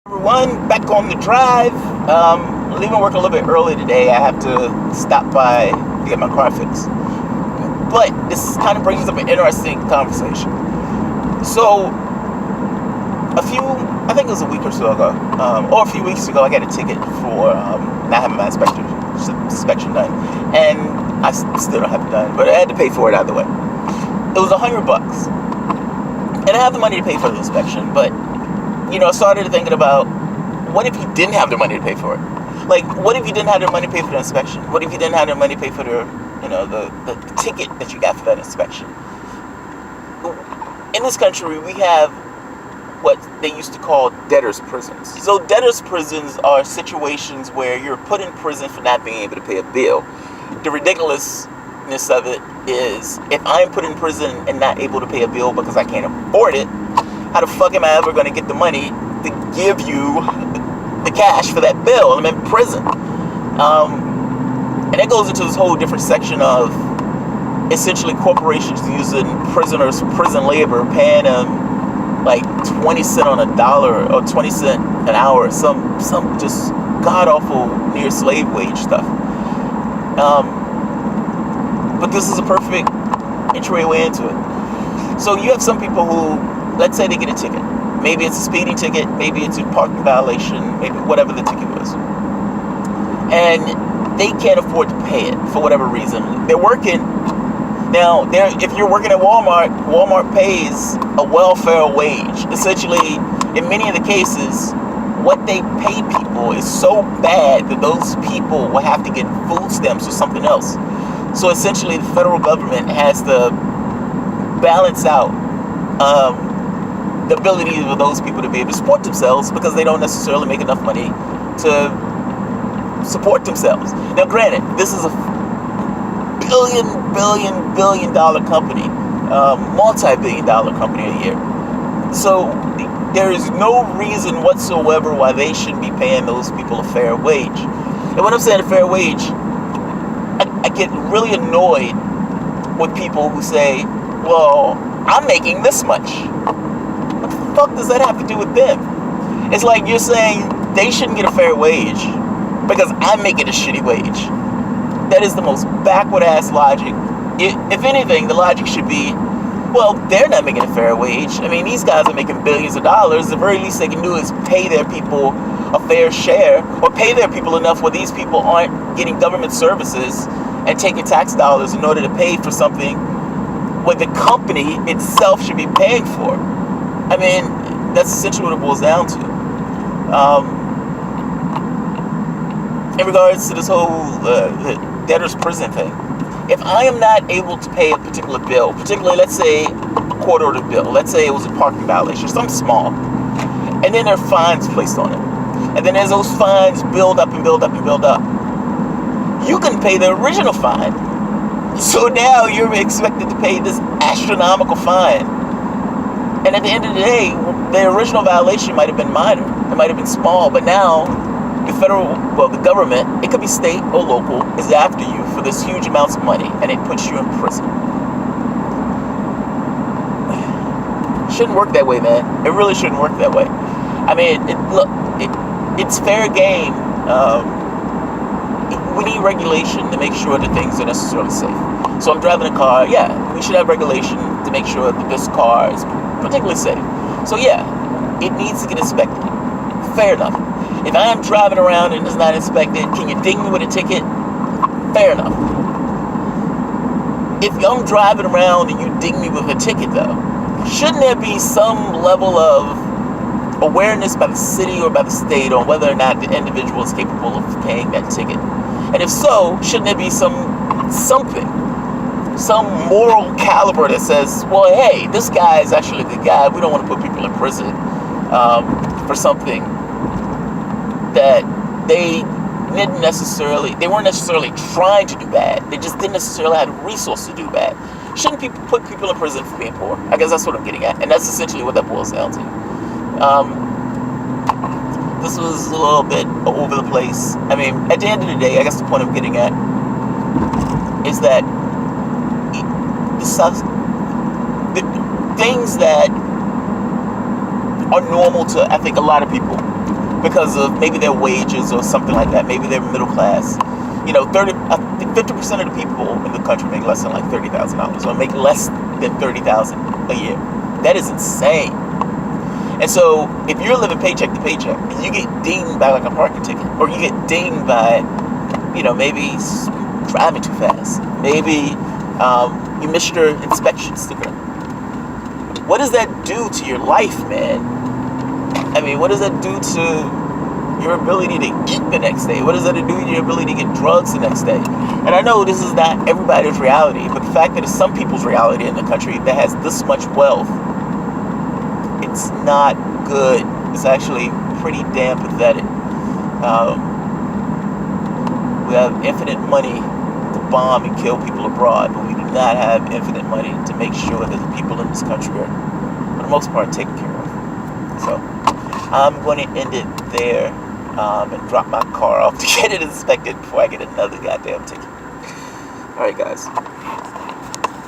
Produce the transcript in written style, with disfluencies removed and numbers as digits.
Everyone, back on the drive. Leaving work a little bit early today. I have to stop by to get my car fixed. But this kind of brings up an interesting conversation. So, I think it was a week or so ago, or a few weeks ago, I got a ticket for not having my inspection done, and I still don't have it done, but I had to pay for it either way. It was $100, and I have the money to pay for the inspection, but I started thinking about, what if you didn't have the money to pay for it? Like, what if you didn't have the money to pay for the inspection? What if you didn't have the money to pay for the ticket that you got for that inspection? In this country, we have what they used to call debtor's prisons. So debtor's prisons are situations where you're put in prison for not being able to pay a bill. The ridiculousness of it is, if I'm put in prison and not able to pay a bill because I can't afford it, how the fuck am I ever going to get the money to give you the cash for that bill? I'm in prison. And that goes into this whole different section of essentially corporations using prisoners for prison labor, paying them like 20 cents on a dollar or 20 cents an hour, some just god-awful near slave wage stuff. But this is a perfect entryway into it. So you have some people who, let's say they get a ticket. Maybe it's a speeding ticket, maybe it's a parking violation, maybe whatever the ticket was. And they can't afford to pay it for whatever reason. They're working. Now, if you're working at Walmart pays a welfare wage. Essentially, in many of the cases, what they pay people is so bad that those people will have to get food stamps or something else. So essentially, the federal government has to balance out the ability of those people to be able to support themselves, because they don't necessarily make enough money to support themselves. Now, granted, this is a billion dollar company, multi-billion dollar company a year. So there is no reason whatsoever why they shouldn't be paying those people a fair wage. And when I'm saying a fair wage, I get really annoyed with people who say, well, I'm making this much. What the fuck does that have to do with them? It's like you're saying they shouldn't get a fair wage because I'm making a shitty wage. That is the most backward ass logic. If anything, the logic should be, well, they're not making a fair wage. I mean, these guys are making billions of dollars. The very least they can do is pay their people a fair share, or pay their people enough where these people aren't getting government services and taking tax dollars in order to pay for something what the company itself should be paying for. I mean, that's essentially what it boils down to. In regards to this whole debtor's prison thing, if I am not able to pay a particular bill, particularly, let's say, a court ordered bill, let's say it was a parking violation, something small, and then there are fines placed on it, and then as those fines build up and build up and build up, you can pay the original fine. So now you're expected to pay this astronomical fine. And at the end of the day, the original violation might have been minor, it might have been small, but now the government, it could be state or local, is after you for this huge amounts of money, and it puts you in prison. Shouldn't work that way, man. It really shouldn't work that way. I mean, it's fair game. We need regulation to make sure that things are necessarily safe. So I'm driving a car, yeah, we should have regulation to make sure that this car is particularly safe. So yeah, it needs to get inspected. Fair enough. If I am driving around and it's not inspected, can you ding me with a ticket? Fair enough. If I'm driving around and you ding me with a ticket, though, shouldn't there be some level of awareness by the city or by the state on whether or not the individual is capable of paying that ticket? And if so, shouldn't there be some moral caliber that says, well, hey, this guy is actually a good guy. We don't want to put people in prison for something that they weren't necessarily trying to do bad. They just didn't necessarily have the resource to do bad. Shouldn't people put people in prison for being poor? I guess that's what I'm getting at, and that's essentially what that boils down to. This was a little bit over the place. I mean, at the end of the day, I guess the point I'm getting at is that the things that are normal to, I think, a lot of people because of maybe their wages or something like that. Maybe they're middle class. You know, 50% of the people in the country make less than like $30,000, or make less than $30,000 a year. That is insane. And so, if you're living paycheck to paycheck, and you get dinged by like a parking ticket, or you get dinged by, you know, maybe driving too fast, maybe you missed your inspection sticker. What does that do to your life, man? I mean, what does that do to your ability to eat the next day? What does that do to your ability to get drugs the next day? And I know this is not everybody's reality, but the fact that it's some people's reality in the country that has this much wealth, it's not good. It's actually pretty damn pathetic. We have infinite money to bomb and kill people abroad, but we do not have infinite money to make sure that the people in this country are, for the most part, taken care of. So I'm going to end it there and drop my car off to get it inspected before I get another goddamn ticket. All right, guys.